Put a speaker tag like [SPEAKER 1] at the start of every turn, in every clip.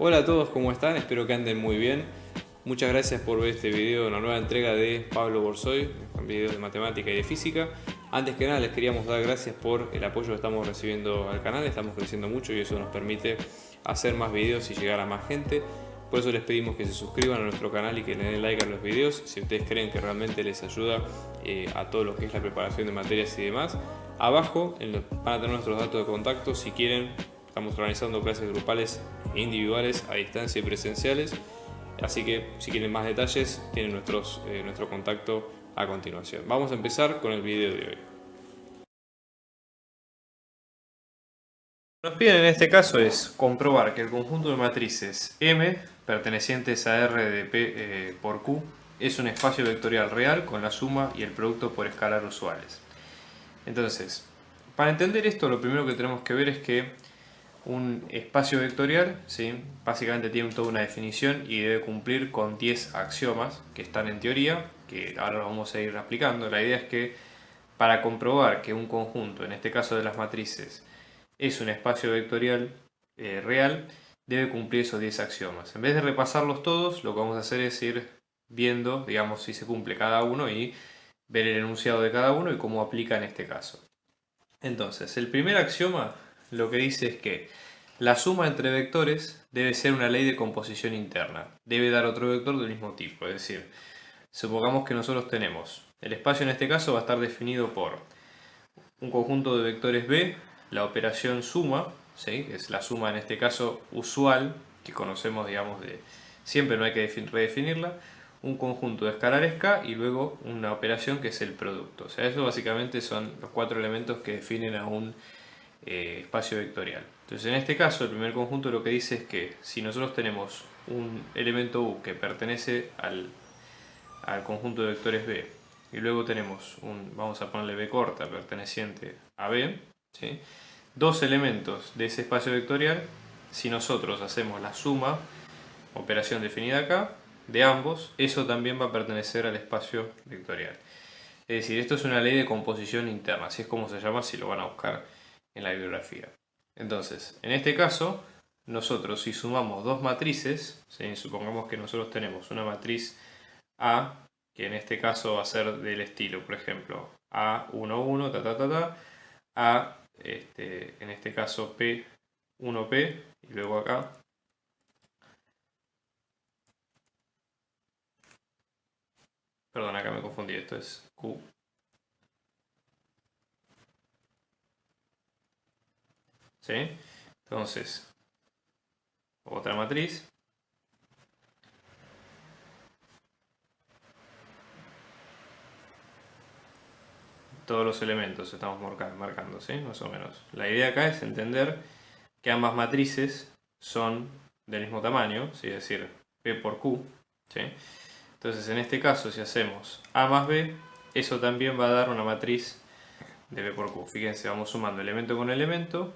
[SPEAKER 1] Hola a todos, ¿cómo están? Espero que anden muy bien. Muchas gracias por ver este video, una nueva entrega de Pablo Borsoy, con videos de matemática y de física. Antes que nada les queríamos dar gracias por el apoyo que estamos recibiendo al canal, estamos creciendo mucho y eso nos permite hacer más videos y llegar a más gente. Por eso les pedimos que se suscriban a nuestro canal y que le den like a los videos si ustedes creen que realmente les ayuda a todo lo que es la preparación de materias y demás. Abajo van a tener nuestros datos de contacto si quieren. Estamos organizando clases grupales e individuales a distancia y presenciales. Así que si quieren más detalles tienen nuestro contacto a continuación. Vamos a empezar con el video de hoy. Lo que nos piden en este caso es comprobar que el conjunto de matrices M pertenecientes a R de P por Q es un espacio vectorial real con la suma y el producto por escalar usuales. Entonces, para entender esto lo primero que tenemos que ver es que un espacio vectorial, ¿sí?, básicamente tiene toda una definición y debe cumplir con 10 axiomas que están en teoría, que ahora los vamos a ir aplicando. La idea es que para comprobar que un conjunto, en este caso de las matrices, es un espacio vectorial real, debe cumplir esos 10 axiomas. En vez de repasarlos todos, lo que vamos a hacer es ir viendo, digamos, si se cumple cada uno y ver el enunciado de cada uno y cómo aplica en este caso. Entonces, el primer axioma lo que dice es que la suma entre vectores debe ser una ley de composición interna. Debe dar otro vector del mismo tipo. Es decir, supongamos que nosotros tenemos, el espacio en este caso va a estar definido por un conjunto de vectores B, la operación suma, ¿sí?, que es la suma en este caso usual, que conocemos, digamos, de siempre, no hay que redefinirla, un conjunto de escalares K y luego una operación que es el producto. O sea, eso básicamente son los 4 elementos que definen a un espacio vectorial. Entonces, en este caso, el primer conjunto lo que dice es que si nosotros tenemos un elemento U que pertenece al conjunto de vectores B y luego tenemos vamos a ponerle B corta perteneciente a B, ¿sí?, dos elementos de ese espacio vectorial, si nosotros hacemos la suma, operación definida acá, de ambos, eso también va a pertenecer al espacio vectorial. Es decir, esto es una ley de composición interna, así es como se llama si lo van a buscar en la bibliografía. Entonces, en este caso, nosotros si sumamos dos matrices, ¿sí?, supongamos que nosotros tenemos una matriz A, que en este caso va a ser del estilo, por ejemplo, A11, A, en este caso P1P, y luego acá, perdón, acá me confundí, esto es Q. ¿Sí? Entonces, otra matriz. Todos los elementos estamos marcando, ¿sí?, más o menos. La idea acá es entender que ambas matrices son del mismo tamaño, ¿sí?, es decir, P por Q, ¿sí? Entonces, en este caso, si hacemos A más B, eso también va a dar una matriz de B por Q. Fíjense, vamos sumando elemento con elemento,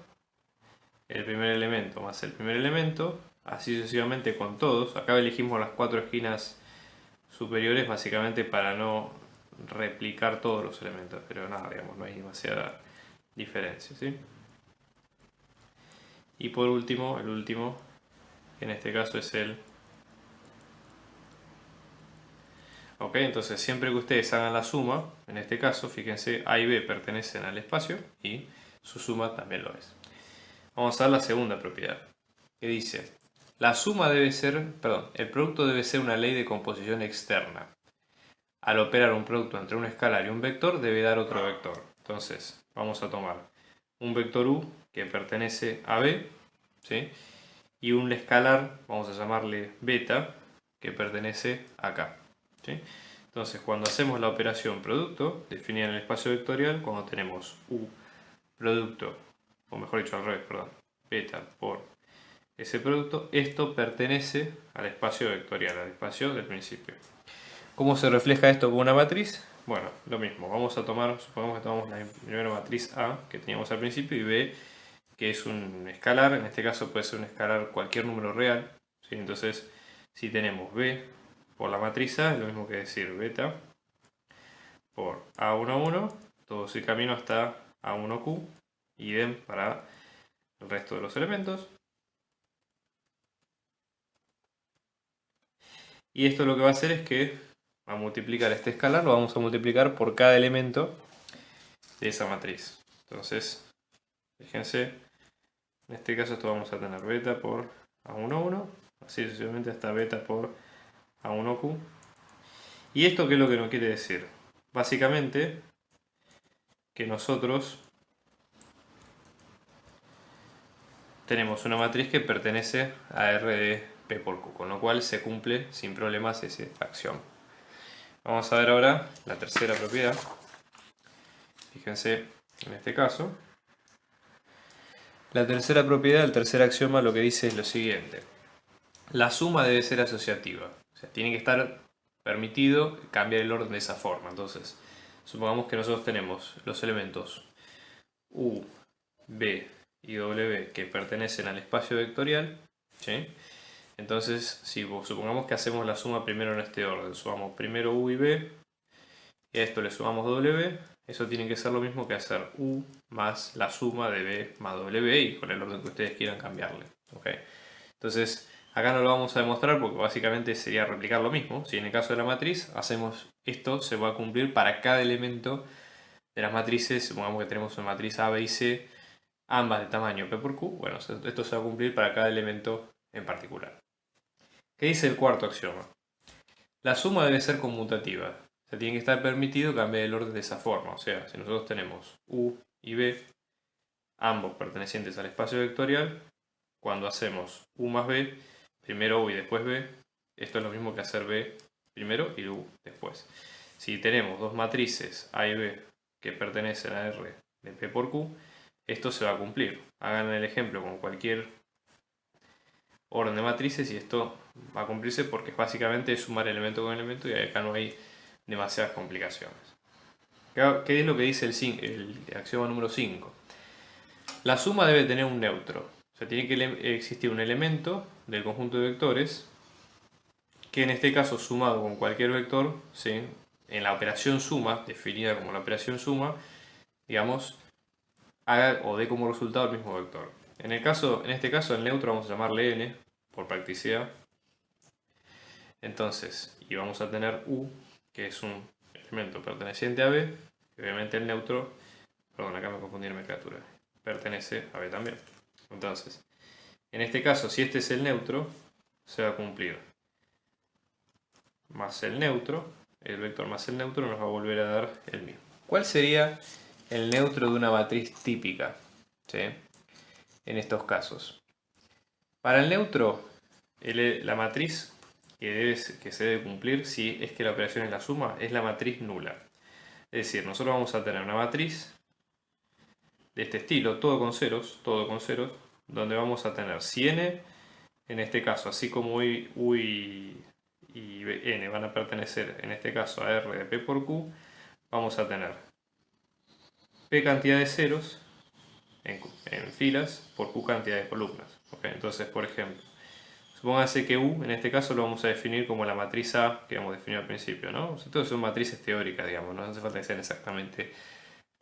[SPEAKER 1] el primer elemento más el primer elemento, así sucesivamente con todos. Acá elegimos las 4 esquinas superiores básicamente para no replicar todos los elementos, pero nada, digamos, no hay demasiada diferencia, ¿sí? Y por último, el último, que en este caso es el... Ok, entonces siempre que ustedes hagan la suma, en este caso, fíjense, A y B pertenecen al espacio y su suma también lo es. Vamos a ver la segunda propiedad, que dice, la suma debe ser, perdón, el producto debe ser una ley de composición externa. Al operar un producto entre un escalar y un vector, debe dar otro vector. Entonces, vamos a tomar un vector U que pertenece a B, ¿sí?, y un escalar, vamos a llamarle beta, que pertenece a K, ¿sí? Entonces, cuando hacemos la operación producto, definida en el espacio vectorial, cuando tenemos U producto, o mejor dicho al revés, perdón, beta por ese producto, esto pertenece al espacio vectorial, al espacio del principio. ¿Cómo se refleja esto con una matriz? Bueno, lo mismo, vamos a tomar, supongamos que tomamos la primera matriz A que teníamos al principio y B que es un escalar, en este caso puede ser un escalar cualquier número real, ¿sí? Entonces, si tenemos B por la matriz A, es lo mismo que decir beta por A11, todo ese camino hasta A1Q, idem para el resto de los elementos. Y esto lo que va a hacer es que va a multiplicar este escalar, lo vamos a multiplicar por cada elemento de esa matriz. Entonces, fíjense, en este caso esto vamos a tener beta por A11, así sucesivamente hasta beta por A1Q. ¿Y esto qué es lo que nos quiere decir? Básicamente, que nosotros tenemos una matriz que pertenece a R de P por Q, con lo cual se cumple sin problemas ese axioma. Vamos a ver ahora la tercera propiedad. Fíjense en este caso. La tercera propiedad, el tercer axioma, lo que dice es lo siguiente. La suma debe ser asociativa. O sea, tiene que estar permitido cambiar el orden de esa forma. Entonces, supongamos que nosotros tenemos los elementos U, B y W que pertenecen al espacio vectorial. ¿Sí? Entonces, si supongamos que hacemos la suma primero en este orden, sumamos primero U y B, y a esto le sumamos W, eso tiene que ser lo mismo que hacer U más la suma de B más W y con el orden que ustedes quieran cambiarle. ¿Okay? Entonces, acá no lo vamos a demostrar porque básicamente sería replicar lo mismo. Si en el caso de la matriz hacemos esto, se va a cumplir para cada elemento de las matrices. Supongamos que tenemos una matriz A, B y C, ambas de tamaño P por Q. Bueno, esto se va a cumplir para cada elemento en particular. ¿Qué dice el cuarto axioma? La suma debe ser conmutativa. O sea, tiene que estar permitido cambiar el orden de esa forma. O sea, si nosotros tenemos U y B, ambos pertenecientes al espacio vectorial, cuando hacemos U más B, primero U y después B, esto es lo mismo que hacer B primero y U después. Si tenemos dos matrices A y B que pertenecen a R de P por Q, esto se va a cumplir. Hagan el ejemplo con cualquier orden de matrices y esto va a cumplirse porque básicamente es sumar elemento con elemento y acá no hay demasiadas complicaciones. ¿Qué es lo que dice el axioma número 5? La suma debe tener un neutro. O sea, tiene que existir un elemento del conjunto de vectores que en este caso sumado con cualquier vector, ¿sí? En la operación suma, definida como la operación suma, digamos, haga o dé como resultado el mismo vector. En este caso el neutro vamos a llamarle n por practicidad. Entonces, y vamos a tener u, que es un elemento perteneciente a b, y obviamente el neutro, perdón, acá me confundí en nomenclatura, pertenece a b también. Entonces, en este caso, si este es el neutro, se va a cumplir más el neutro, el vector más el neutro nos va a volver a dar el mismo. ¿Cuál sería el neutro de una matriz típica? ¿Sí? En estos casos. Para el neutro, la matriz que se debe cumplir si es que la operación es la suma es la matriz nula. Es decir, nosotros vamos a tener una matriz de este estilo, todo con ceros, donde vamos a tener si n, en este caso, así como u y n van a pertenecer en este caso a R de P por Q, vamos a tener P cantidad de ceros en filas por Q cantidad de columnas. ¿Okay? Entonces, por ejemplo, supóngase que U, en este caso, lo vamos a definir como la matriz A que hemos definido al principio, ¿no? Entonces son matrices teóricas, digamos, no hace falta que sean exactamente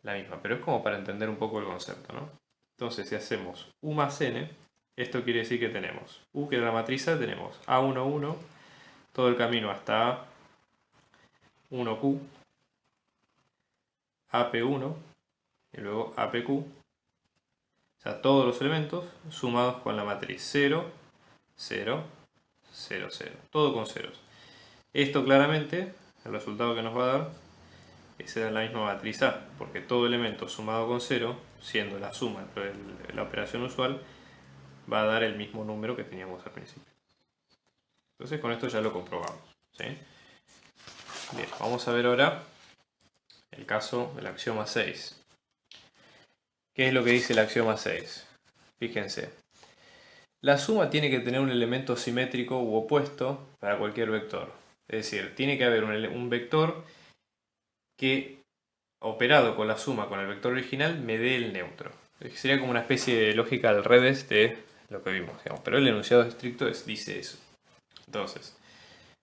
[SPEAKER 1] la misma, pero es como para entender un poco el concepto, ¿no? Entonces, si hacemos U más N, esto quiere decir que tenemos U, que era la matriz A, tenemos A11, todo el camino hasta A1Q, AP1 y luego APQ. O sea, todos los elementos sumados con la matriz 0, 0, 0, 0. Todo con ceros. Esto claramente, el resultado que nos va a dar es la misma matriz A, porque todo elemento sumado con 0, siendo la suma la operación usual, va a dar el mismo número que teníamos al principio. Entonces con esto ya lo comprobamos. ¿Sí? Bien, vamos a ver ahora el caso del axioma 6. ¿Qué es lo que dice el axioma 6? Fíjense. La suma tiene que tener un elemento simétrico u opuesto para cualquier vector. Es decir, tiene que haber un vector que, operado con la suma con el vector original, me dé el neutro. Sería como una especie de lógica al revés de lo que vimos, digamos. Pero el enunciado estricto dice eso. Entonces,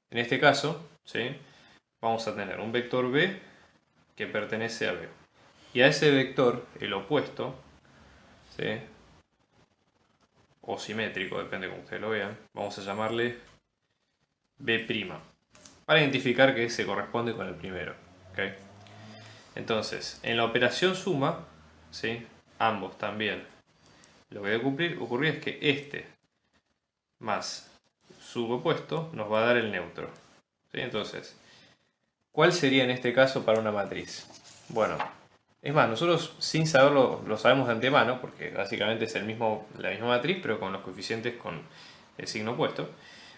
[SPEAKER 1] en este caso, ¿sí? Vamos a tener un vector b que pertenece a b. Y a ese vector, el opuesto, ¿sí? O simétrico, depende de cómo ustedes lo vean, vamos a llamarle B', para identificar que se corresponde con el primero. ¿Okay? Entonces, en la operación suma, ¿sí? Ambos también. Lo que debe ocurrir es que este más su opuesto nos va a dar el neutro. ¿Sí? Entonces, ¿cuál sería en este caso para una matriz? Bueno, es más, nosotros sin saberlo lo sabemos de antemano, porque básicamente es la misma matriz, pero con los coeficientes con el signo opuesto.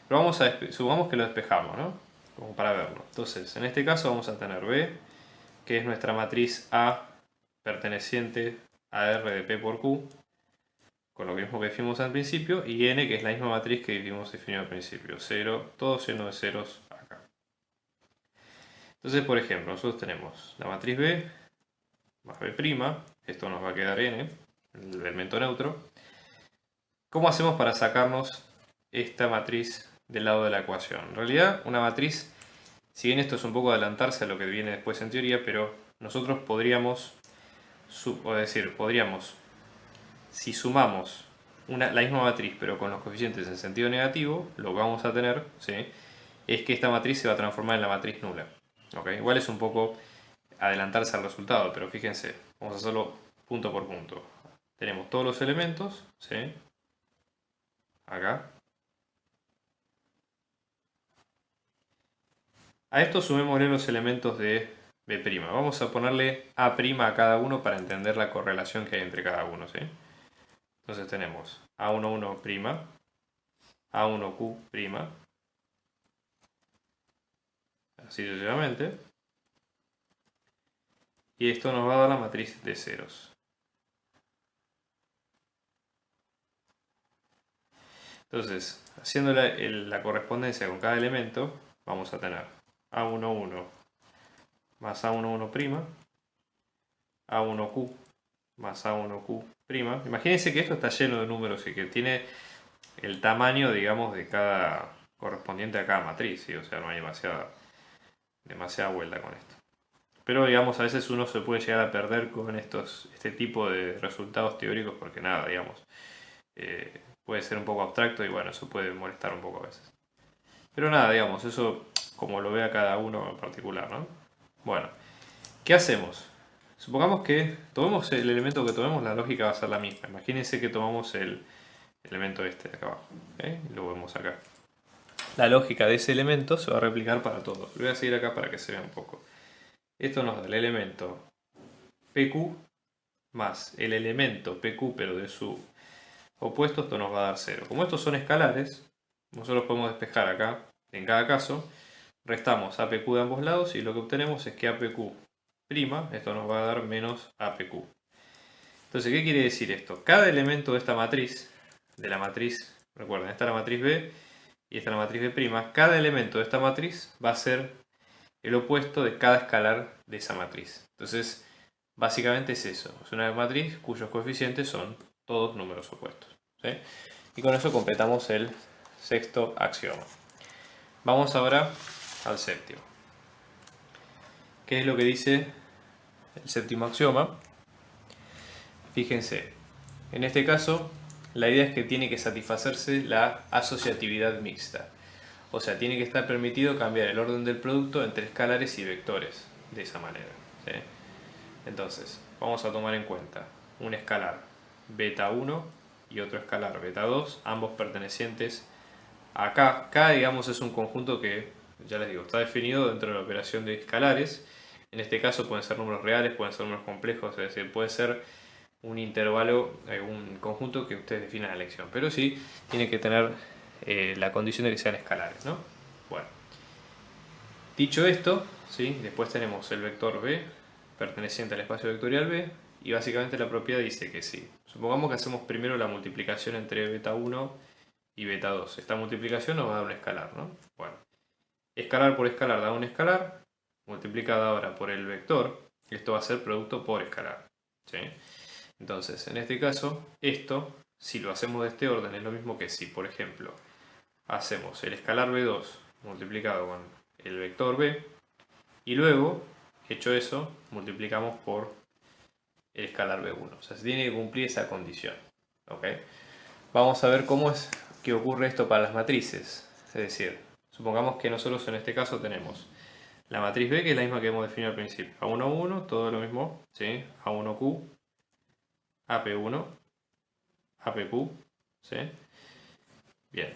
[SPEAKER 1] Pero supongamos que lo despejamos, ¿no? Como para verlo. Entonces, en este caso vamos a tener B, que es nuestra matriz A perteneciente a R de P por Q, con lo mismo que definimos al principio, y N, que es la misma matriz que hemos definido al principio. 0, todo lleno de ceros acá. Entonces, por ejemplo, nosotros tenemos la matriz B más B', esto nos va a quedar N, el elemento neutro. ¿Cómo hacemos para sacarnos esta matriz del lado de la ecuación? En realidad, una matriz, si bien esto es un poco adelantarse a lo que viene después en teoría, pero nosotros podríamos, si sumamos la misma matriz pero con los coeficientes en sentido negativo, lo que vamos a tener, ¿sí?, es que esta matriz se va a transformar en la matriz nula. ¿Okay? Igual es un poco adelantarse al resultado, pero fíjense, vamos a hacerlo punto por punto. Tenemos todos los elementos, ¿sí?, acá. A esto sumémosle los elementos de B'. Vamos a ponerle A' a cada uno para entender la correlación que hay entre cada uno, ¿sí? Entonces tenemos A11', A1Q', así sucesivamente. Y esto nos va a dar la matriz de ceros. Entonces, haciendo la correspondencia con cada elemento, vamos a tener A11 más A11', A1Q más A1Q'. Imagínense que esto está lleno de números y que tiene el tamaño, digamos, de cada correspondiente a cada matriz, ¿sí? O sea, no hay demasiada vuelta con esto. Pero, digamos, a veces uno se puede llegar a perder con este tipo de resultados teóricos porque nada, digamos, puede ser un poco abstracto y bueno, eso puede molestar un poco a veces. Pero nada, digamos, eso como lo vea cada uno en particular, ¿no? Bueno, ¿qué hacemos? Supongamos que tomemos el elemento que tomemos, la lógica va a ser la misma. Imagínense que tomamos el elemento este de acá abajo, ¿okay? Lo vemos acá. La lógica de ese elemento se va a replicar para todos. Lo voy a seguir acá para que se vea un poco. Esto nos da el elemento PQ más el elemento PQ pero de su opuesto, esto nos va a dar 0. Como estos son escalares, nosotros podemos despejar acá, en cada caso, restamos APQ de ambos lados y lo que obtenemos es que APQ', esto nos va a dar menos APQ. Entonces, ¿qué quiere decir esto? Cada elemento de esta matriz, recuerden, esta es la matriz B y esta es la matriz B', cada elemento de esta matriz va a ser el opuesto de cada escalar de esa matriz. Entonces, básicamente es eso, es una matriz cuyos coeficientes son todos números opuestos, ¿sí? Y con eso completamos el sexto axioma. Vamos ahora al séptimo. ¿Qué es lo que dice el séptimo axioma? Fíjense, en este caso la idea es que tiene que satisfacerse la asociatividad mixta. O sea, tiene que estar permitido cambiar el orden del producto entre escalares y vectores de esa manera, ¿sí? Entonces, vamos a tomar en cuenta un escalar beta1 y otro escalar beta2, ambos pertenecientes a K. K, digamos, es un conjunto que, ya les digo, está definido dentro de la operación de escalares. En este caso pueden ser números reales, pueden ser números complejos, es decir, puede ser un intervalo, un conjunto que ustedes definan en la elección. Pero sí tiene que tener la condición de que sean escalares, ¿no? Bueno, dicho esto, ¿sí?, después tenemos el vector B perteneciente al espacio vectorial B y básicamente la propiedad dice que sí. Supongamos que hacemos primero la multiplicación entre beta1 y beta2. Esta multiplicación nos va a dar un escalar, ¿no? Bueno, escalar por escalar da un escalar, multiplicado ahora por el vector, esto va a ser producto por escalar, ¿sí? Entonces, en este caso, esto, si lo hacemos de este orden, es lo mismo que si, por ejemplo, hacemos el escalar b2 multiplicado con el vector b y luego, hecho eso, multiplicamos por el escalar b1. O sea, se tiene que cumplir esa condición, ¿ok? Vamos a ver cómo es que ocurre esto para las matrices. Es decir, Supongamos que nosotros en este caso tenemos la matriz B, que es la misma que hemos definido al principio. A11, todo lo mismo, ¿sí? A1Q, AP1, APQ, ¿sí? Bien.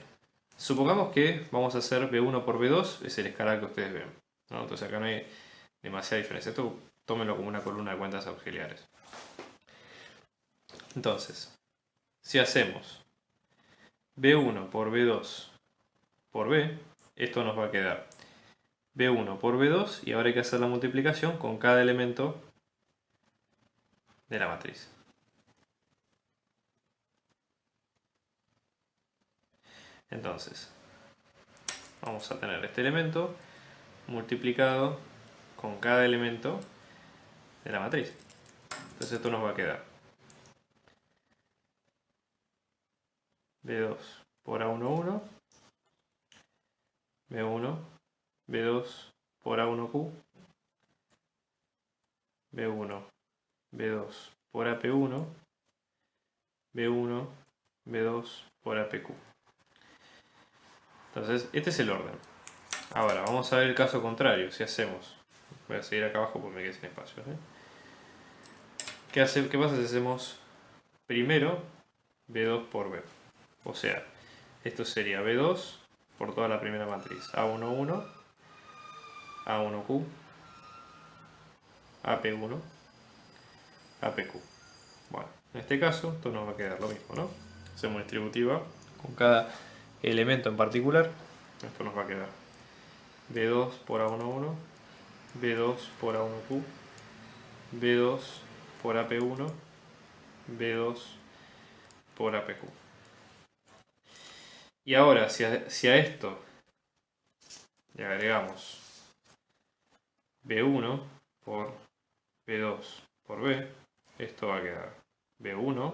[SPEAKER 1] Supongamos que vamos a hacer B1 por B2, es el escalar que ustedes ven, ¿no? Entonces acá no hay demasiada diferencia. Esto tómenlo como una columna de cuentas auxiliares. Entonces, si hacemos B1 por B2 por B, esto nos va a quedar B1 por B2 y ahora hay que hacer la multiplicación con cada elemento de la matriz. Entonces, vamos a tener este elemento multiplicado con cada elemento de la matriz. Entonces esto nos va a quedar B2 por A11, B1, B2 por A1Q, B1, B2 por AP1, B1, B2 por APQ. Entonces, este es el orden. Ahora, vamos a ver el caso contrario. Si hacemos, voy a seguir acá abajo porque me quedé sin espacio. ¿Qué pasa si hacemos primero B2 por B? O sea, esto sería B2 por toda la primera matriz. A11, A1Q, AP1, APQ. Bueno, en este caso, esto nos va a quedar lo mismo, ¿no? Hacemos distributiva con cada elemento en particular. Esto nos va a quedar B2 por A11, B2 por A1Q, B2 por AP1, B2 por APQ. Y ahora, si a esto le agregamos B1 por B2 por B, esto va a quedar B1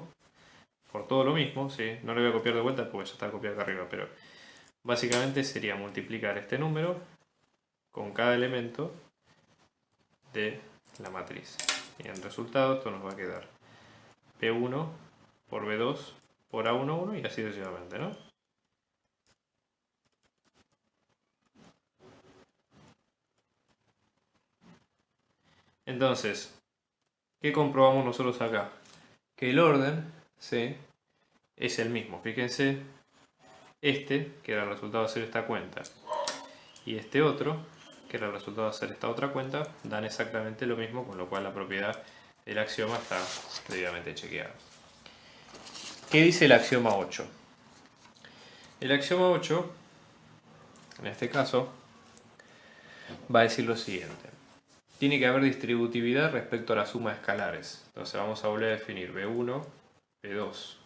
[SPEAKER 1] por todo lo mismo, ¿sí? No lo voy a copiar de vuelta porque ya está copiado acá arriba, pero básicamente sería multiplicar este número con cada elemento de la matriz. Y en resultado esto nos va a quedar B1 por B2 por A11 y así sucesivamente, ¿no? Entonces, ¿qué comprobamos nosotros acá? Que el orden, ¿sí?, es el mismo. Fíjense, este, que era el resultado de hacer esta cuenta, y este otro, que era el resultado de hacer esta otra cuenta, dan exactamente lo mismo, con lo cual la propiedad del axioma está debidamente chequeada. ¿Qué dice el axioma 8? El axioma 8, en este caso, va a decir lo siguiente. Tiene que haber distributividad respecto a la suma de escalares. Entonces vamos a volver a definir B1, B2,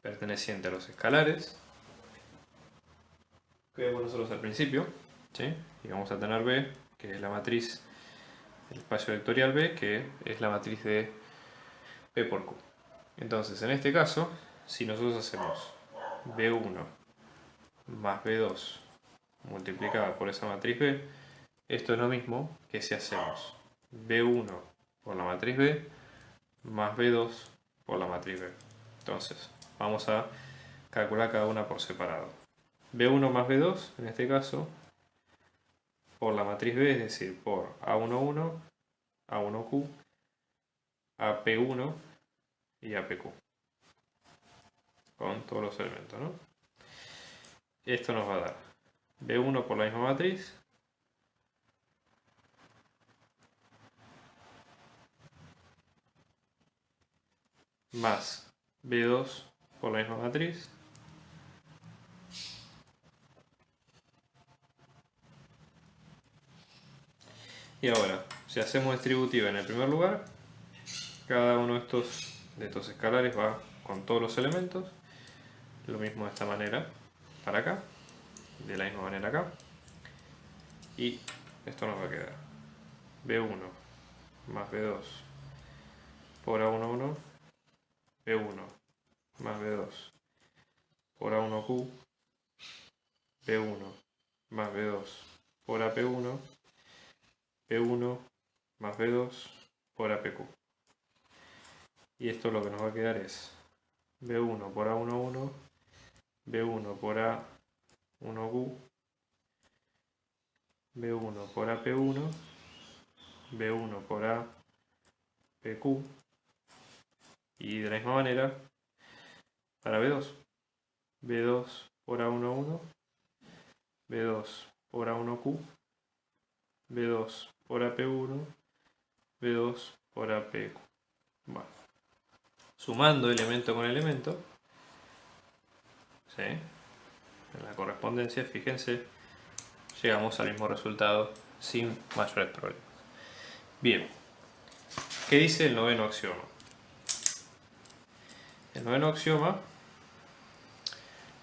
[SPEAKER 1] perteneciente a los escalares, que vemos nosotros al principio, ¿sí? Y vamos a tener B, que es la matriz, el espacio vectorial B, que es la matriz de P por Q. Entonces, en este caso, si nosotros hacemos B1 más B2 multiplicada por esa matriz B, esto es lo mismo que si hacemos B1 por la matriz B más B2 por la matriz B. Entonces, vamos a calcular cada una por separado. B1 más B2, en este caso, por la matriz B, es decir, por A11, A1Q, AP1 y APQ. Con todos los elementos, ¿no? Esto nos va a dar B1 por la misma matriz, más B2 por la misma matriz, y ahora, si hacemos distributiva en el primer lugar, cada uno de estos escalares va con todos los elementos, lo mismo de esta manera para acá, de la misma manera acá, y esto nos va a quedar B1 más B2 por A11, B1 más B2 por A1Q, B1 más B2 por AP1, B1 más B2 por APQ. Y esto lo que nos va a quedar es B1 por A11, B1 por A1Q, B1 por AP1, B1 por APQ, y de la misma manera para B2, B2 por A11, B2 por A1Q, B2 por AP1, B2 por APQ. Bueno, sumando elemento con elemento, ¿sí? En la correspondencia, fíjense, llegamos al mismo resultado sin mayores problemas. Bien, ¿qué dice el noveno axioma? El noveno axioma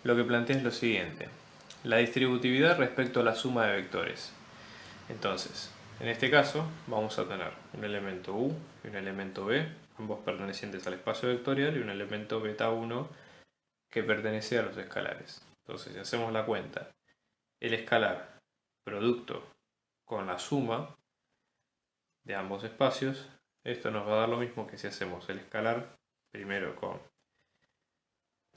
[SPEAKER 1] lo que plantea es lo siguiente: la distributividad respecto a la suma de vectores. Entonces, en este caso vamos a tener un elemento u y un elemento b, ambos pertenecientes al espacio vectorial, y un elemento beta 1 que pertenece a los escalares. Entonces, si hacemos la cuenta, el escalar producto con la suma de ambos espacios, esto nos va a dar lo mismo que si hacemos el escalar primero con el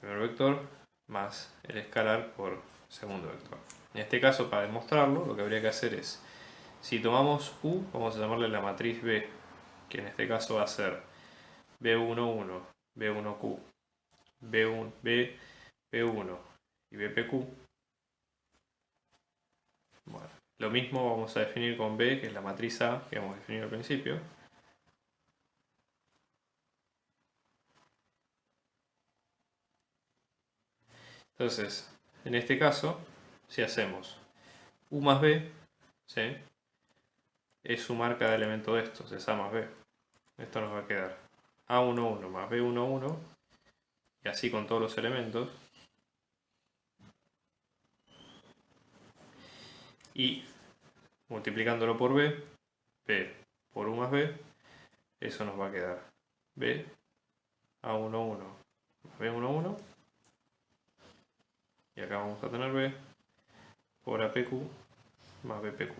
[SPEAKER 1] primer vector más el escalar por segundo vector. En este caso, para demostrarlo, lo que habría que hacer es, si tomamos U, vamos a llamarle la matriz B, que en este caso va a ser B11, B1Q, B1, BP1 y BPQ. Bueno, lo mismo vamos a definir con B, que es la matriz A que hemos definido al principio. Entonces, en este caso, si hacemos U más B, ¿sí?, es sumar cada elemento de estos, es A más B. Esto nos va a quedar A11 más B11, y así con todos los elementos. Y multiplicándolo por B, B por U más B, eso nos va a quedar B A11 más B11, y acá vamos a tener B por APQ más BPQ.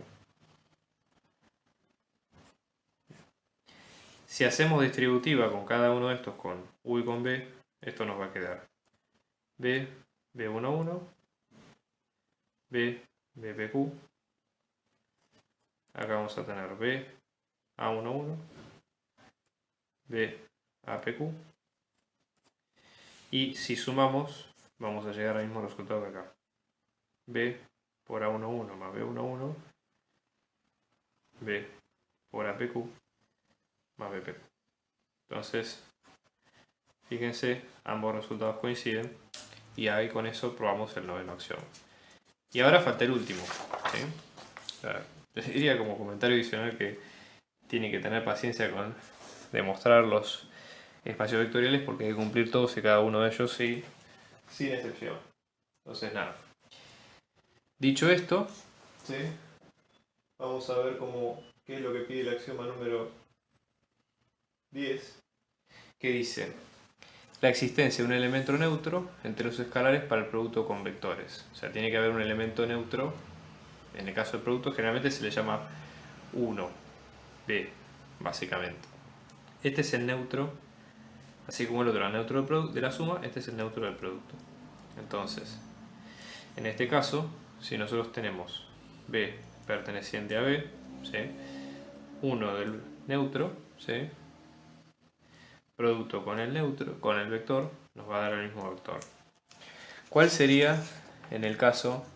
[SPEAKER 1] Si hacemos distributiva con cada uno de estos, con U y con B, esto nos va a quedar B, B11, B, BPQ. Acá vamos a tener B, A11, B, APQ. Y si sumamos, vamos a llegar al mismo resultado que acá. B por A11 más B11, B por APQ más BPQ. Entonces, fíjense, ambos resultados coinciden, y ahí con eso probamos el noveno axioma. Y ahora falta el último, ¿sí? Les diría como comentario adicional que tiene que tener paciencia con demostrar los espacios vectoriales, porque hay que cumplir todos y cada uno de ellos sin excepción. Entonces, nada. Dicho esto, ¿sí?, vamos a ver qué es lo que pide el axioma número 10, que dice la existencia de un elemento neutro entre los escalares para el producto con vectores. O sea, tiene que haber un elemento neutro. En el caso del producto generalmente se le llama 1, B, básicamente. Este es el neutro, así como el otro era el neutro de la suma, este es el neutro del producto. Entonces, en este caso, si nosotros tenemos B perteneciente a B, ¿sí?, 1 del neutro, ¿sí?, producto con el neutro, con el vector, nos va a dar el mismo vector. ¿Cuál sería en el caso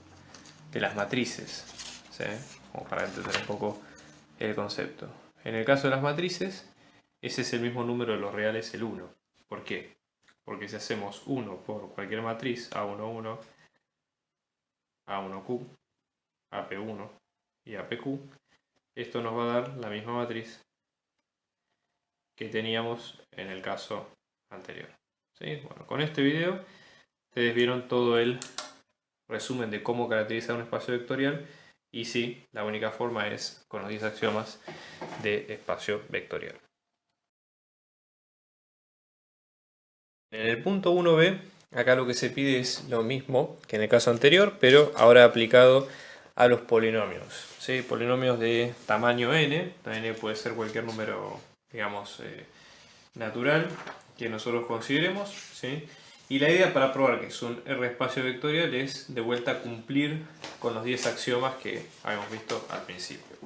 [SPEAKER 1] de las matrices? ¿Sí? Como para entender un poco el concepto. En el caso de las matrices, ese es el mismo número de los reales, el 1. ¿Por qué? Porque si hacemos 1 por cualquier matriz, A11, A1Q, AP1 y APQ, esto nos va a dar la misma matriz que teníamos en el caso anterior. ¿Sí? Bueno, con este video ustedes vieron todo el resumen de cómo caracterizar un espacio vectorial, y sí, la única forma es con los 10 axiomas de espacio vectorial. En el punto 1b, acá lo que se pide es lo mismo que en el caso anterior, pero ahora aplicado a los polinomios. ¿Sí? Polinomios de tamaño n, n puede ser cualquier número, digamos, natural que nosotros consideremos, ¿sí? Y la idea para probar que es un R espacio vectorial es de vuelta cumplir con con los 10 axiomas que habíamos visto al principio.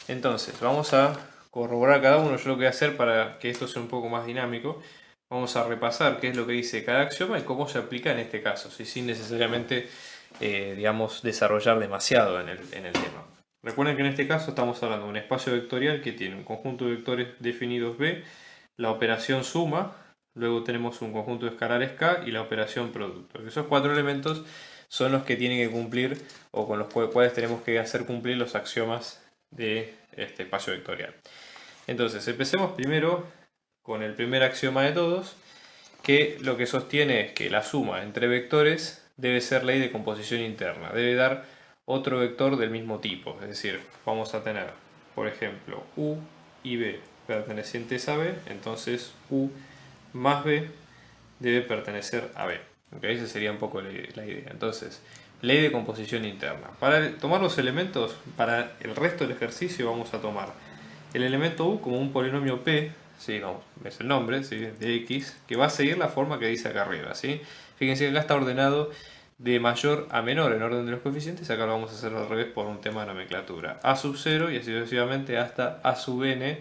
[SPEAKER 1] Entonces, vamos a corroborar cada uno. Yo lo que voy a hacer para que esto sea un poco más dinámico, vamos a repasar qué es lo que dice cada axioma y cómo se aplica en este caso, ¿sí? Sin necesariamente, digamos, desarrollar demasiado en el tema. Recuerden que en este caso estamos hablando de un espacio vectorial que tiene un conjunto de vectores definidos B, la operación suma, luego tenemos un conjunto de escalares K y la operación producto. Esos 4 elementos son los que tienen que cumplir o con los cuales tenemos que hacer cumplir los axiomas de este espacio vectorial. Entonces, empecemos primero con el primer axioma de todos, que lo que sostiene es que la suma entre vectores debe ser ley de composición interna, debe dar otro vector del mismo tipo, es decir, vamos a tener, por ejemplo, U y B pertenecientes a B, entonces U más B debe pertenecer a B. ¿Okay? Esa sería un poco la idea. Entonces, ley de composición interna. Para tomar los elementos, para el resto del ejercicio vamos a tomar el elemento U como un polinomio P, ¿sí? No, es el nombre, ¿sí? De X, que va a seguir la forma que dice acá arriba, ¿sí? Fíjense que acá está ordenado de mayor a menor en orden de los coeficientes, acá lo vamos a hacer al revés por un tema de nomenclatura. A sub 0 y así sucesivamente hasta A sub n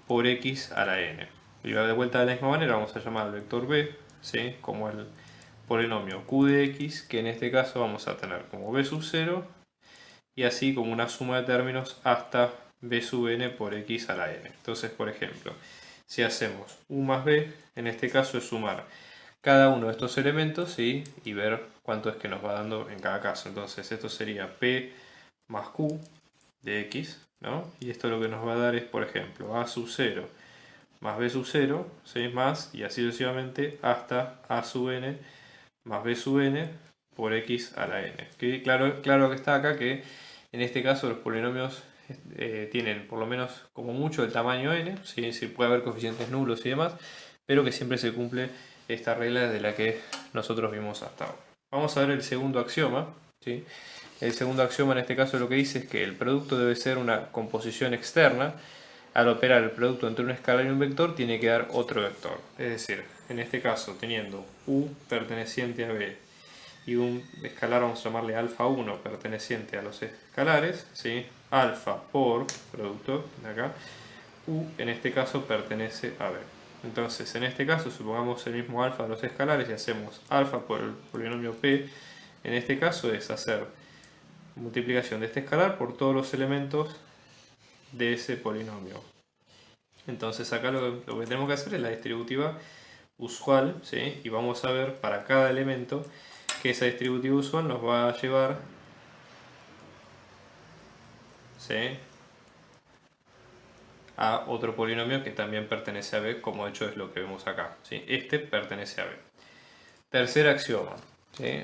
[SPEAKER 1] por X a la n. Y de vuelta de la misma manera vamos a llamar al vector B, ¿sí? Como el polinomio Q de X, que en este caso vamos a tener como B sub 0 y así como una suma de términos hasta B sub n por X a la n. Entonces, por ejemplo, si hacemos U más B, en este caso es sumar cada uno de estos elementos, ¿sí? Y ver cuánto es que nos va dando en cada caso. Entonces, esto sería P más Q de X, ¿no? Y esto lo que nos va a dar es, por ejemplo, A sub 0 más B sub 0, ¿sí? Más, y así sucesivamente hasta A sub n más B sub n por X a la n. Que claro que está acá que en este caso los polinomios tienen por lo menos como mucho el tamaño n, ¿sí? Sí, puede haber coeficientes nulos y demás, pero que siempre se cumple esta regla de la que nosotros vimos hasta ahora. Vamos a ver el segundo axioma, ¿sí? El segundo axioma en este caso lo que dice es que el producto debe ser una composición externa. Al operar el producto entre un escalar y un vector tiene que dar otro vector. Es decir, en este caso teniendo U perteneciente a B y un escalar, vamos a llamarle alfa 1 perteneciente a los escalares, ¿sí? Alfa por producto de acá, U en este caso pertenece a B. Entonces, en este caso, supongamos el mismo alfa de los escalares y hacemos alfa por el polinomio P. En este caso es hacer multiplicación de este escalar por todos los elementos de ese polinomio. Entonces acá lo que tenemos que hacer es la distributiva usual, ¿sí? Y vamos a ver para cada elemento que esa distributiva usual nos va a llevar, ¿sí? A otro polinomio que también pertenece a B, como de hecho es lo que vemos acá, ¿sí? Este pertenece a B. Tercer axioma, ¿sí?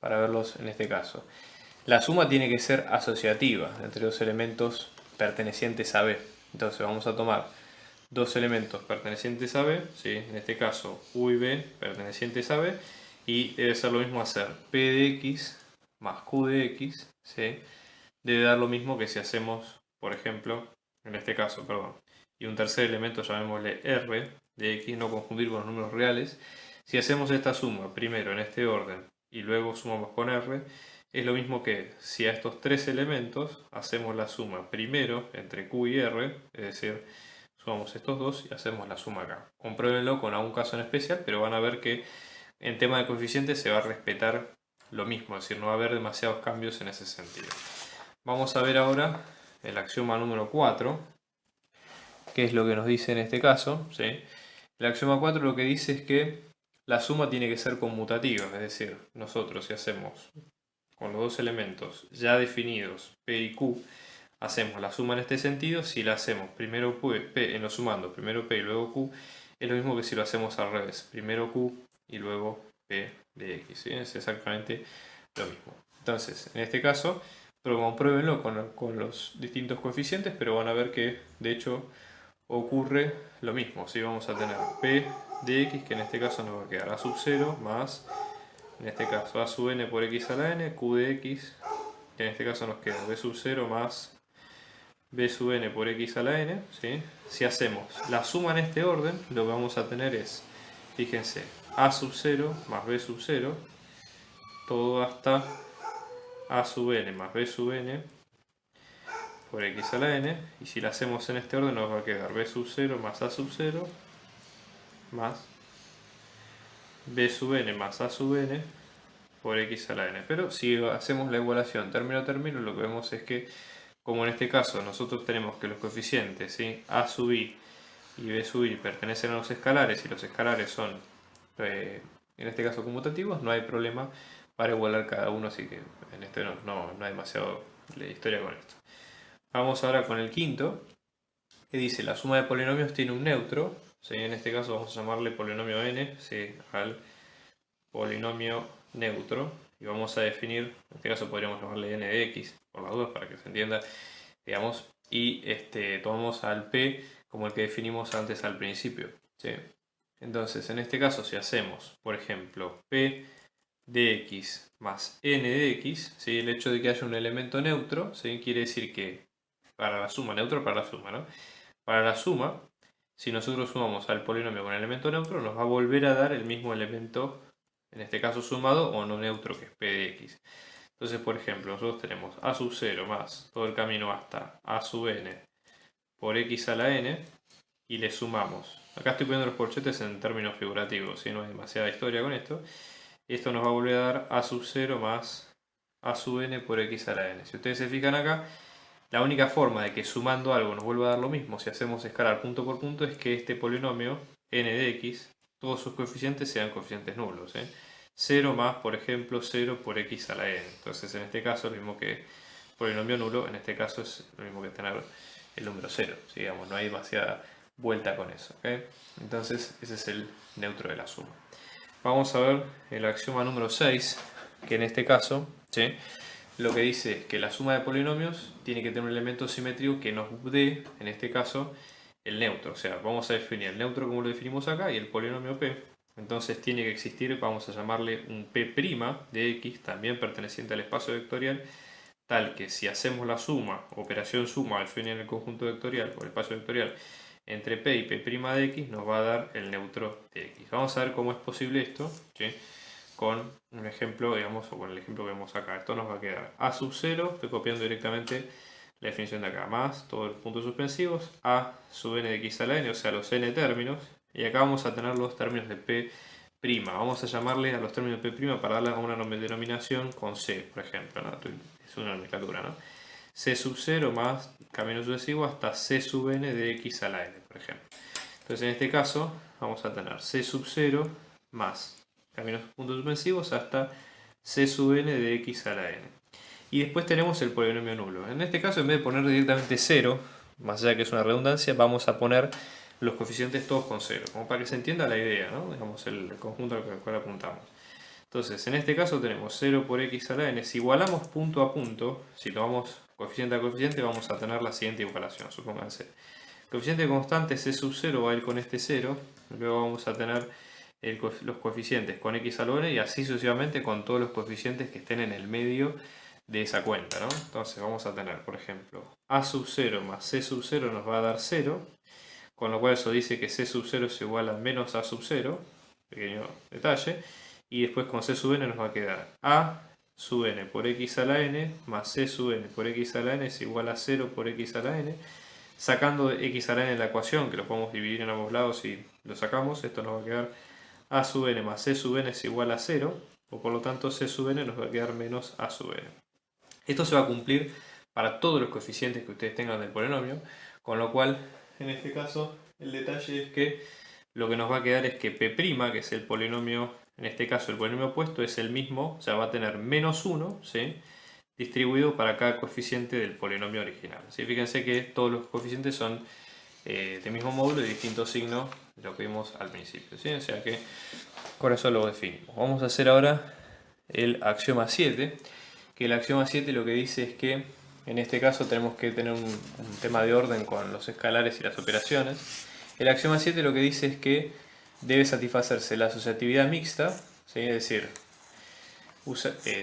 [SPEAKER 1] Para verlos en este caso. La suma tiene que ser asociativa entre los elementos pertenecientes a B. Entonces vamos a tomar dos elementos pertenecientes a B, ¿sí? En este caso U y B pertenecientes a B, y debe ser lo mismo hacer P de X más Q de X, ¿sí? Debe dar lo mismo que si hacemos, por ejemplo, en este caso, perdón, y un tercer elemento llamémosle R de X, no confundir con los números reales. Si hacemos esta suma primero en este orden y luego sumamos con R, es lo mismo que si a estos tres elementos hacemos la suma primero entre Q y R, es decir, sumamos estos dos y hacemos la suma acá. Compruébenlo con algún caso en especial, pero van a ver que en tema de coeficientes se va a respetar lo mismo, es decir, no va a haber demasiados cambios en ese sentido. Vamos a ver ahora el axioma número 4, que es lo que nos dice en este caso, ¿sí? El axioma 4 lo que dice es que la suma tiene que ser conmutativa, es decir, nosotros si hacemos con los dos elementos ya definidos P y Q, hacemos la suma en este sentido. Si la hacemos primero P en lo sumando, primero P y luego Q, es lo mismo que si lo hacemos al revés, primero Q y luego P de X, ¿sí? Es exactamente lo mismo. Entonces, en este caso, pero compruébenlo con los distintos coeficientes, pero van a ver que de hecho ocurre lo mismo, ¿sí? Vamos a tener P de X, que en este caso nos va a quedar A sub 0 más, en este caso A sub n por X a la n, Q de X, que en este caso nos queda B sub 0 más B sub n por X a la n, ¿sí? Si hacemos la suma en este orden, lo que vamos a tener es, fíjense, A sub 0 más B sub 0, todo hasta a sub n más b sub n por x a la n, y si la hacemos en este orden nos va a quedar b sub 0 más a sub 0 más b sub n más a sub n por x a la n. Pero si hacemos la igualación término a término, lo que vemos es que, como en este caso nosotros tenemos que los coeficientes, ¿sí?, a sub i y b sub i pertenecen a los escalares y los escalares son, en este caso, conmutativos, no hay problema para igualar cada uno, así que en este no hay demasiado historia con esto. Vamos ahora con el quinto, que dice la suma de polinomios tiene un neutro, ¿sí? En este caso vamos a llamarle polinomio n, ¿sí?, al polinomio neutro, y vamos a definir, en este caso podríamos llamarle n de x, por las dudas para que se entienda, digamos, y tomamos al p como el que definimos antes al principio, ¿sí? Entonces, en este caso, si hacemos, por ejemplo, p de x más n de x, ¿sí?, el hecho de que haya un elemento neutro, ¿sí?, quiere decir que para la suma, neutro para la suma, ¿no? Para la suma, si nosotros sumamos al polinomio con el elemento neutro, nos va a volver a dar el mismo elemento, en este caso sumado o no neutro, que es p de x. Entonces, por ejemplo, nosotros tenemos a sub 0 más todo el camino hasta a sub n por x a la n, y le sumamos. Acá estoy poniendo los corchetes en términos figurativos, ¿sí?, no hay demasiada historia con esto. Esto nos va a volver a dar a sub 0 más a sub n por x a la n. Si ustedes se fijan acá, la única forma de que sumando algo nos vuelva a dar lo mismo, si hacemos escalar punto por punto, es que este polinomio n de x, todos sus coeficientes sean coeficientes nulos, ¿eh? 0 más, por ejemplo, 0 por x a la n. Entonces, en este caso, lo mismo que polinomio nulo, en este caso es lo mismo que tener el número 0. ¿Sí? Digamos, no hay demasiada vuelta con eso, ¿ok? Entonces, ese es el neutro de la suma. Vamos a ver el axioma número 6, que en este caso, ¿sí?, lo que dice es que la suma de polinomios tiene que tener un elemento simétrico que nos dé, en este caso, el neutro. O sea, vamos a definir el neutro como lo definimos acá y el polinomio p. Entonces tiene que existir, vamos a llamarle un p' de x, también perteneciente al espacio vectorial, tal que si hacemos la suma, operación suma, al fin en el conjunto vectorial o el espacio vectorial, entre p y p' de x, nos va a dar el neutro de x. Vamos a ver cómo es posible esto, ¿sí?, con un ejemplo, digamos, o con el ejemplo que vemos acá. Esto nos va a quedar a sub 0, estoy copiando directamente la definición de acá, más todos los puntos suspensivos, a sub n de x a la n, o sea, los n términos, y acá vamos a tener los términos de p'. Vamos a llamarle a los términos de p' para darle a una denominación con c, por ejemplo, ¿no? Es una nomenclatura, ¿no? C sub 0 más camino sucesivo hasta c sub n de x a la n, por ejemplo. Entonces, en este caso, vamos a tener c sub 0 más caminos puntos suspensivos hasta c sub n de x a la n. Y después tenemos el polinomio nulo. En este caso, en vez de poner directamente 0, más allá de que es una redundancia, vamos a poner los coeficientes todos con 0, como para que se entienda la idea, ¿no? Digamos, el conjunto al cual apuntamos. Entonces, en este caso tenemos 0 por x a la n. Si igualamos punto a punto, si tomamos coeficiente a coeficiente, vamos a tener la siguiente igualación, supónganse. Coeficiente constante c sub 0 va a ir con este 0, luego vamos a tener los coeficientes con x a la n y así sucesivamente con todos los coeficientes que estén en el medio de esa cuenta, ¿no? Entonces vamos a tener, por ejemplo, a sub 0 más c sub 0 nos va a dar 0, con lo cual eso dice que c sub 0 es igual a menos a sub 0, pequeño detalle, y después con c sub n nos va a quedar a sub n por x a la n más c sub n por x a la n es igual a 0 por x a la n. Sacando x a la n en la ecuación, que lo podemos dividir en ambos lados y lo sacamos, esto nos va a quedar a sub n más c sub n es igual a 0, o por lo tanto c sub n nos va a quedar menos a sub n. Esto se va a cumplir para todos los coeficientes que ustedes tengan del polinomio, con lo cual, en este caso, el detalle es que lo que nos va a quedar es que p', que es el polinomio, en este caso el polinomio opuesto, es el mismo, o sea, va a tener menos 1, ¿sí?, distribuido para cada coeficiente del polinomio original. ¿Sí? Fíjense que todos los coeficientes son del mismo módulo y de distinto signo de lo que vimos al principio, ¿sí? O sea que con eso lo definimos. Vamos a hacer ahora el axioma 7, que el axioma 7 lo que dice es que en este caso tenemos que tener un tema de orden con los escalares y las operaciones. El axioma 7 lo que dice es que debe satisfacerse la asociatividad mixta, ¿sí? Es decir,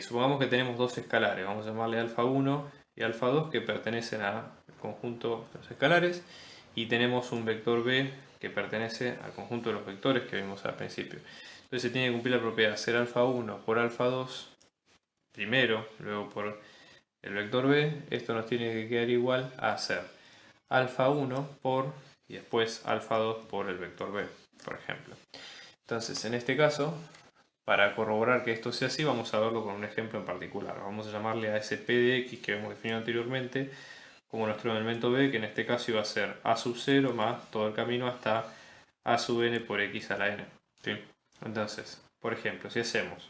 [SPEAKER 1] supongamos que tenemos dos escalares, vamos a llamarle alfa 1 y alfa 2, que pertenecen al conjunto de los escalares, y tenemos un vector b que pertenece al conjunto de los vectores que vimos al principio. Entonces se tiene que cumplir la propiedad ser alfa 1 por alfa 2 primero, luego por el vector b, esto nos tiene que quedar igual a ser alfa 1 por, y después alfa 2 por el vector b, por ejemplo. Entonces, en este caso, para corroborar que esto sea así, vamos a verlo con un ejemplo en particular. Vamos a llamarle a ese p de x que hemos definido anteriormente como nuestro elemento b, que en este caso iba a ser a sub 0 más todo el camino hasta a sub n por x a la n. ¿Sí? Entonces, por ejemplo, si hacemos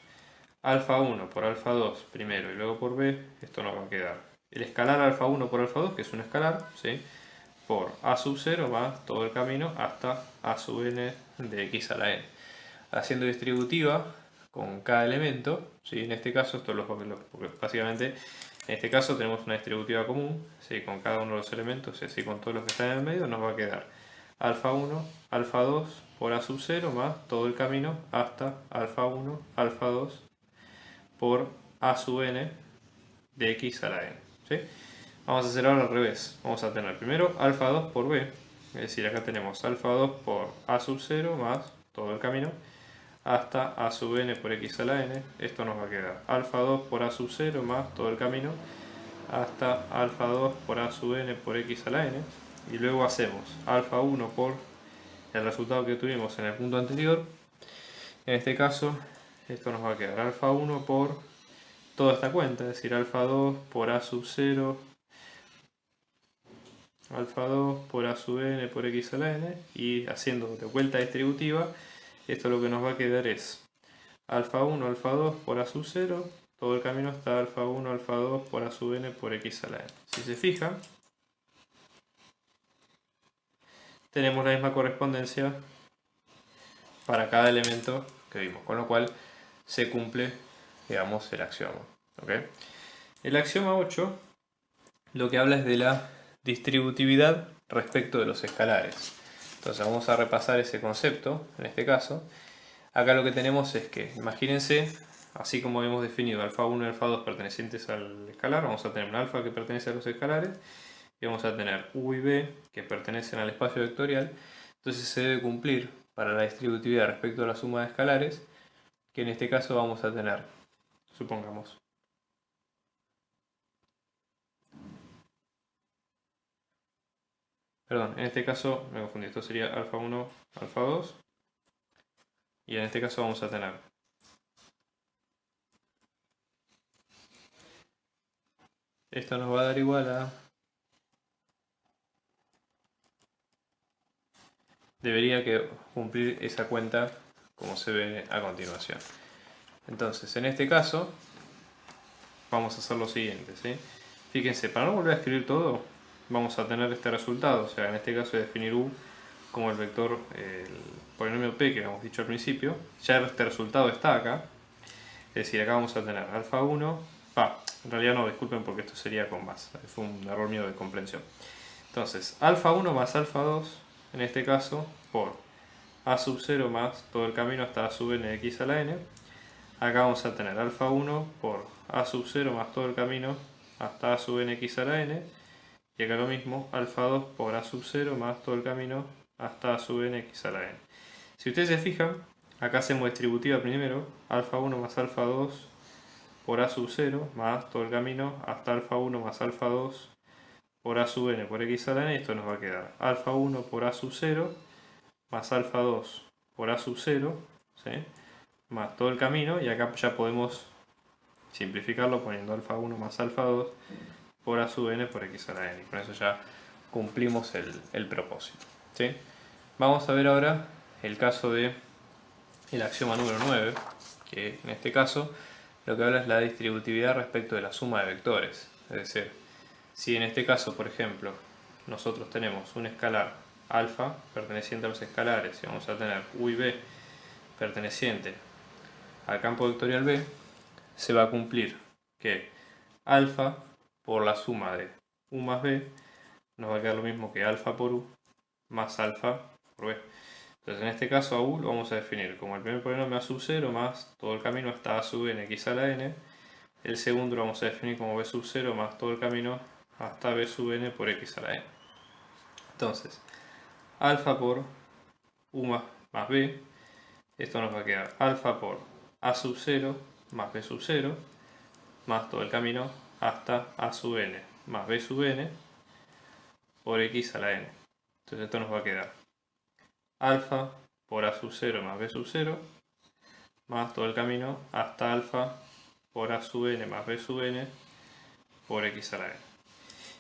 [SPEAKER 1] alfa 1 por alfa 2 primero y luego por b, esto nos va a quedar el escalar alfa 1 por alfa 2, que es un escalar, ¿sí? Por a sub 0 más todo el camino hasta a sub n de x a la n. Haciendo distributiva con cada elemento, ¿sí? En este caso, esto es porque básicamente en este caso tenemos una distributiva común, ¿sí? Con cada uno de los elementos, y así con todos los que están en el medio, nos va a quedar alfa 1, alfa 2 por a sub 0 más todo el camino hasta alfa 1, alfa 2 por a sub n de x a la n. ¿Sí? Vamos a hacer ahora al revés. Vamos a tener primero alfa 2 por b, es decir, acá tenemos alfa 2 por a sub 0 más todo el camino hasta a sub n por x a la n. Esto nos va a quedar alfa 2 por a sub 0 más todo el camino hasta alfa 2 por a sub n por x a la n. Y luego hacemos alfa 1 por el resultado que tuvimos en el punto anterior. En este caso, esto nos va a quedar alfa 1 por toda esta cuenta, es decir, alfa 2 por a sub 0, alfa 2 por a sub n por x a la n, y haciendo de vuelta distributiva, esto lo que nos va a quedar es alfa 1, alfa 2 por a sub 0, todo el camino hasta alfa 1, alfa 2 por a sub n por x a la n. Si se fijan, tenemos la misma correspondencia para cada elemento que vimos, con lo cual se cumple, digamos, el axioma. ¿Okay? El axioma 8 lo que habla es de la distributividad respecto de los escalares. Entonces vamos a repasar ese concepto, en este caso. Acá lo que tenemos es que, imagínense, así como hemos definido alfa 1 y alfa 2 pertenecientes al escalar, vamos a tener un alfa que pertenece a los escalares y vamos a tener u y b que pertenecen al espacio vectorial. Entonces se debe cumplir para la distributividad respecto a la suma de escalares, que en este caso vamos a tener, supongamos, perdón, en este caso me confundí, esto sería alfa 1, alfa 2, y en este caso vamos a tener esto nos va a dar igual a, debería que cumplir esa cuenta como se ve a continuación. Entonces, en este caso, vamos a hacer lo siguiente, ¿sí? Fíjense, para no volver a escribir todo, vamos a tener este resultado, o sea, en este caso definir u como el vector, el polinomio p que habíamos dicho al principio. Ya este resultado está acá, es decir, acá vamos a tener alfa 1, en realidad no, disculpen porque esto sería con más, fue un error mío de comprensión. Entonces, alfa 1 más alfa 2, en este caso, por a sub 0 más todo el camino hasta a sub n de x a la n. Acá vamos a tener alfa 1 por a sub 0 más todo el camino hasta a sub n x a la n. Y acá lo mismo, alfa 2 por a sub 0 más todo el camino hasta a sub n x a la n. Si ustedes se fijan, acá hacemos distributiva primero, alfa 1 más alfa 2 por a sub 0 más todo el camino hasta alfa 1 más alfa 2 por a sub n por x a la n. Y esto nos va a quedar alfa 1 por a sub 0 más alfa 2 por a sub 0, ¿sí? Más todo el camino, y acá ya podemos simplificarlo poniendo alfa 1 más alfa 2 por a sub n por x a la n, y con eso ya cumplimos el propósito, ¿sí? Vamos a ver ahora el caso de el axioma número 9, que en este caso lo que habla es la distributividad respecto de la suma de vectores. Es decir, si en este caso, por ejemplo, nosotros tenemos un escalar alfa perteneciente a los escalares y vamos a tener u y b perteneciente al campo vectorial b, se va a cumplir que alfa por la suma de u más b nos va a quedar lo mismo que alfa por u más alfa por b. Entonces en este caso a u lo vamos a definir como el primer polinomio a sub 0 más todo el camino hasta a sub n x a la n. El segundo lo vamos a definir como b sub 0 más todo el camino hasta b sub n por x a la n. Entonces, alfa por u más b, esto nos va a quedar alfa por a sub 0 más b sub 0 más todo el camino hasta a sub n más b sub n por x a la n. Entonces esto nos va a quedar alfa por a sub 0 más b sub 0 más todo el camino hasta alfa por a sub n más b sub n por x a la n.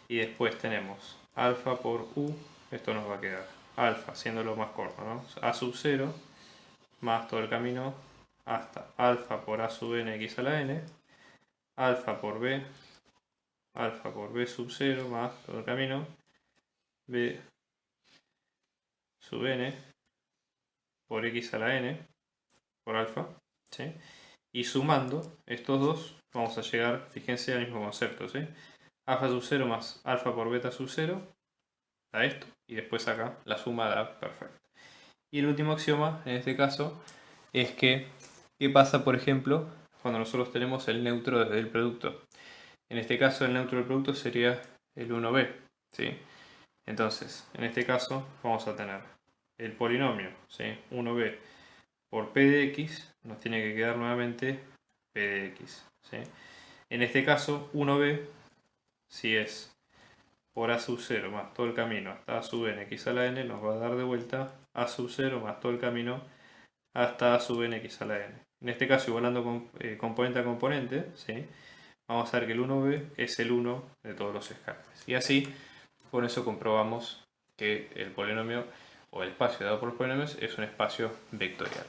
[SPEAKER 1] Y después tenemos alfa por u, esto nos va a quedar alfa, haciéndolo más corto, ¿no? A sub 0 más todo el camino hasta alfa por a sub n x a la n, alfa por b sub 0 más todo el camino b sub n por x a la n por alfa, ¿sí? Y sumando estos dos vamos a llegar, fíjense, al mismo concepto, ¿sí? Alfa sub 0 más alfa por beta sub 0 da esto, y después acá la suma da perfecto. Y el último axioma en este caso es que ¿qué pasa, por ejemplo, cuando nosotros tenemos el neutro desde el producto? En este caso el neutro del producto sería el 1b, ¿sí? Entonces, en este caso vamos a tener el polinomio, ¿sí? 1b por p de x, nos tiene que quedar nuevamente p de x, ¿sí? En este caso 1b, si es por a sub 0 más todo el camino hasta a sub n x a la n, nos va a dar de vuelta a sub 0 más todo el camino hasta a sub n x a la n. En este caso, igualando componente a componente, ¿sí? Vamos a ver que el 1b es el 1 de todos los escalones. Y así, con eso comprobamos que el polinomio o el espacio dado por los polinomios es un espacio vectorial.